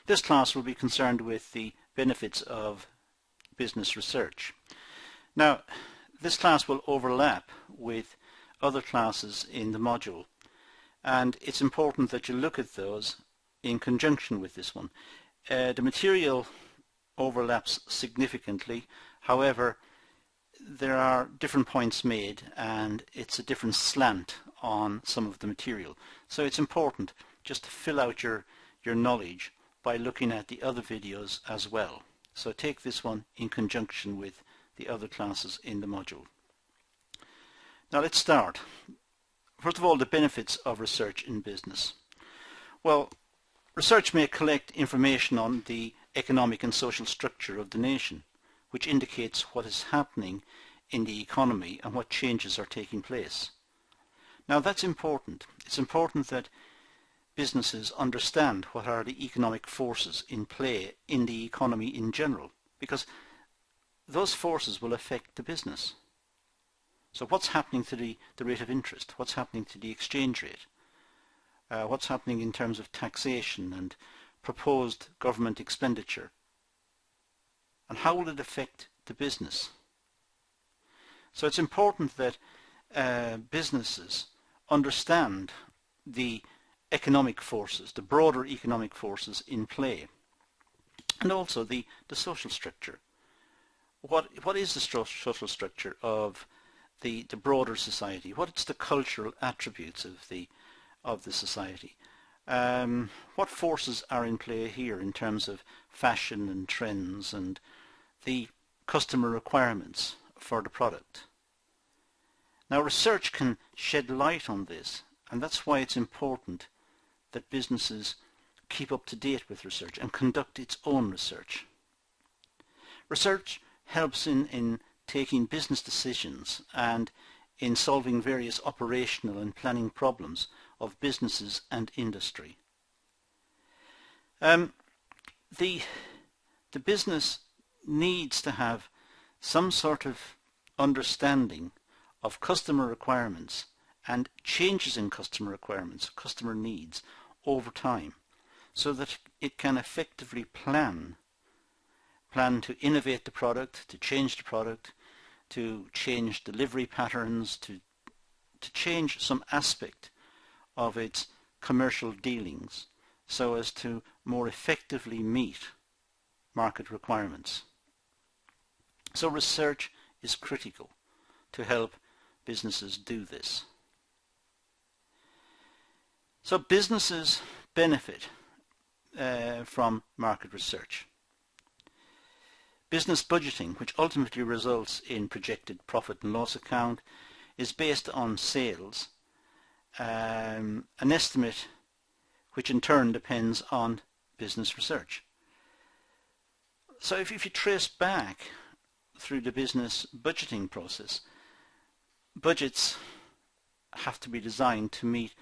This class will be concerned with the benefits of business research. Now, this class will overlap with other classes in the module, and it's important that you look at those in conjunction with this one. The material overlaps significantly, however there are different points made and it's a different slant on some of the material. So it's important just to fill out your knowledge by looking at the other videos as well. So take this one in conjunction with the other classes in the module. Now let's start. First of all, the benefits of research in business. Well, research may collect information on the economic and social structure of the nation, which indicates what is happening in the economy and what changes are taking place. Now that's important. It's important that businesses understand what are the economic forces in play in the economy in general, because those forces will affect the business. So what's happening to the rate of interest? What's happening to the exchange rate? What's happening in terms of taxation and proposed government expenditure? And how will it affect the business? So it's important that businesses understand the economic forces, the broader economic forces in play, and also the social structure. What is the social structure of the broader society? What is the cultural attributes of the society? What forces are in play here in terms of fashion and trends and the customer requirements for the product? Now research can shed light on this, and that's why it's important that businesses keep up to date with research and conduct its own research. Research helps in taking business decisions and in solving various operational and planning problems of businesses and industry. The business needs to have some sort of understanding of customer requirements and changes in customer requirements, customer needs over time, so that it can effectively plan to innovate the product, to change the product, to change delivery patterns, to change some aspect of its commercial dealings so as to more effectively meet market requirements. So research is critical to help businesses do this. So businesses benefit from market research. Business budgeting, which ultimately results in projected profit and loss account, is based on sales, an estimate which in turn depends on business research. So if you trace back through the business budgeting process, budgets have to be designed to meet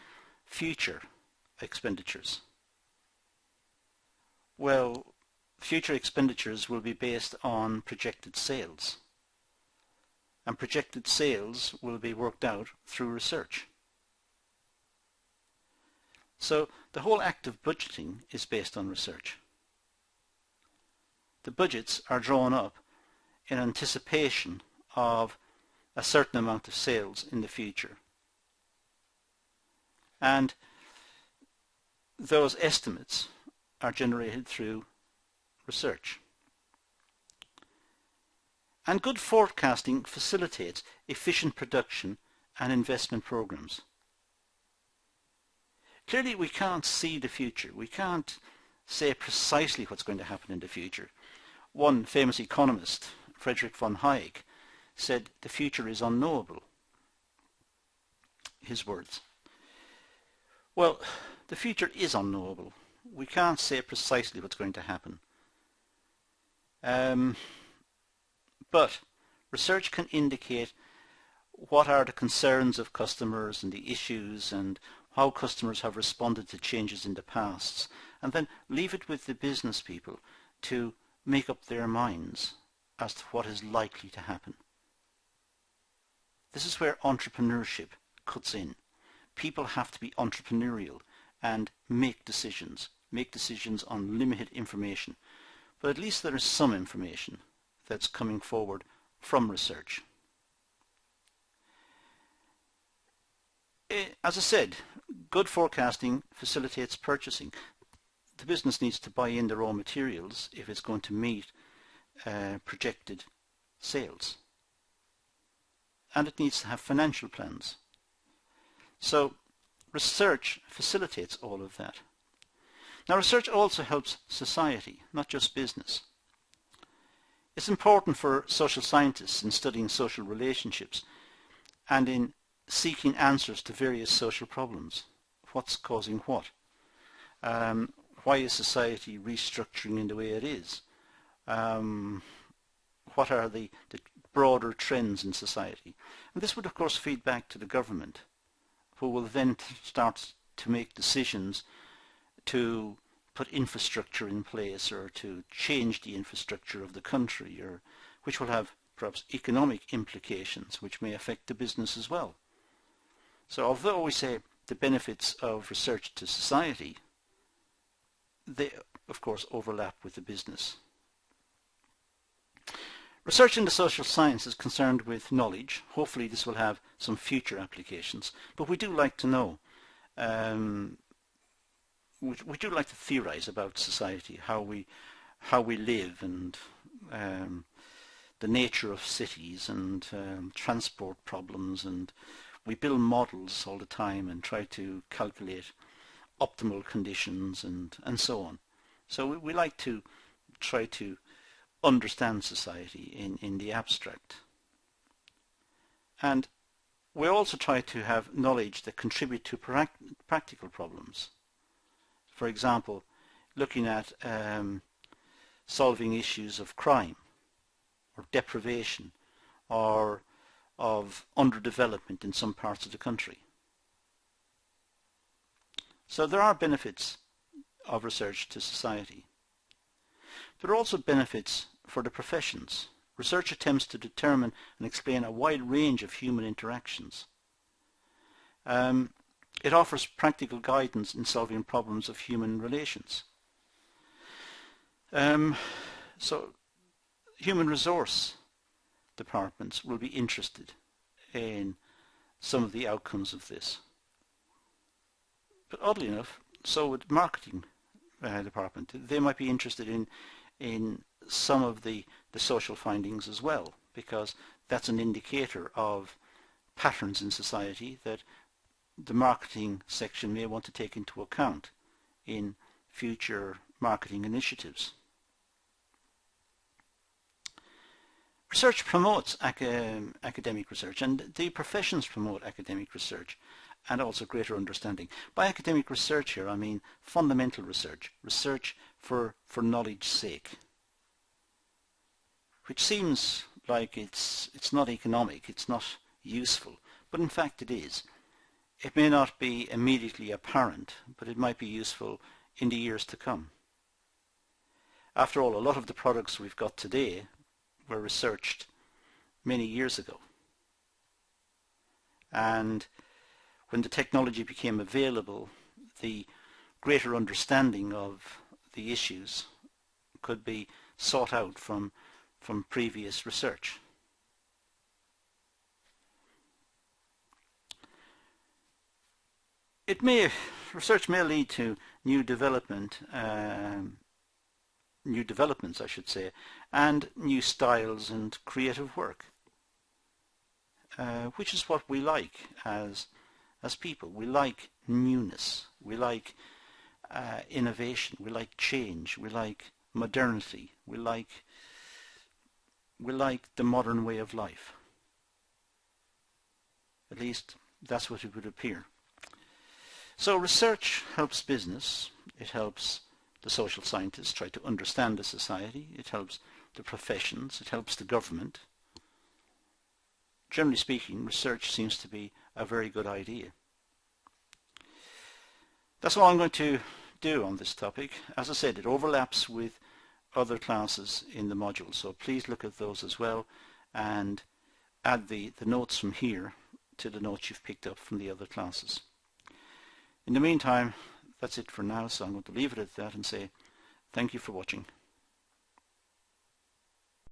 future expenditures. Well, future expenditures will be based on projected sales, and projected sales will be worked out through research. So the whole act of budgeting is based on research. The budgets are drawn up in anticipation of a certain amount of sales in the future, and those estimates are generated through research. And good forecasting facilitates efficient production and investment programs. Clearly we can't see the future. We can't say precisely what's going to happen in the future. One famous economist, Friedrich von Hayek, said the future is unknowable. His words. Well, the future is unknowable. We can't say precisely what's going to happen. But research can indicate what are the concerns of customers and the issues and how customers have responded to changes in the past, and then leave it with the business people to make up their minds as to what is likely to happen. This is where entrepreneurship cuts in. People have to be entrepreneurial and make decisions make decisions on limited information, but at least there is some information that's coming forward from research. As I said, good forecasting facilitates purchasing. The business needs to buy in the raw materials if it's going to meet projected sales. And it needs to have financial plans. So research facilitates all of that. Now research also helps society, not just business. It's important for social scientists in studying social relationships and in seeking answers to various social problems. What's causing what? Why is society restructuring in the way it is? What are the broader trends in society? And this would of course feed back to the government, who will then start to make decisions to put infrastructure in place or to change the infrastructure of the country, or which will have perhaps economic implications which may affect the business as well. So although we say the benefits of research to society, they of course overlap with the business. Research in the social science is concerned with knowledge. Hopefully this will have some future applications, but we do like to know, we do like to theorize about society, how we live, and the nature of cities, and transport problems, and we build models all the time and try to calculate optimal conditions and so on. So we like to try to understand society in the abstract. And we also try to have knowledge that contribute to practical problems. For example, looking at solving issues of crime or deprivation or of underdevelopment in some parts of the country. So there are benefits of research to society. There are also benefits for the professions. Research attempts to determine and explain a wide range of human interactions. It offers practical guidance in solving problems of human relations. So human resource departments will be interested in some of the outcomes of this. But oddly enough, so would marketing department. They might be interested in some of the social findings as well, because that's an indicator of patterns in society that the marketing section may want to take into account in future marketing initiatives. Research promotes academic research, and the professions promote academic research and also greater understanding. By academic research here I mean fundamental research, research for knowledge's sake, which seems like it's not economic, it's not useful, but in fact it is. It may not be immediately apparent, but it might be useful in the years to come. After all, a lot of the products we've got today were researched many years ago. And when the technology became available, the greater understanding of the issues could be sought out from previous research. Research may lead to new developments, I should say, and new styles and creative work, which is what we like as people. We like newness, we like innovation, we like change, we like modernity, we like the modern way of life. At least that's what it would appear. So research helps business, it helps the social scientists try to understand the society, it helps the professions, it helps the government. Generally speaking, research seems to be a very good idea. That's all I'm going to do on this topic. As I said, it overlaps with other classes in the module, so please look at those as well and add the notes from here to the notes you've picked up from the other classes. In the meantime, That's it for now, so I'm going to leave it at that and say thank you for watching.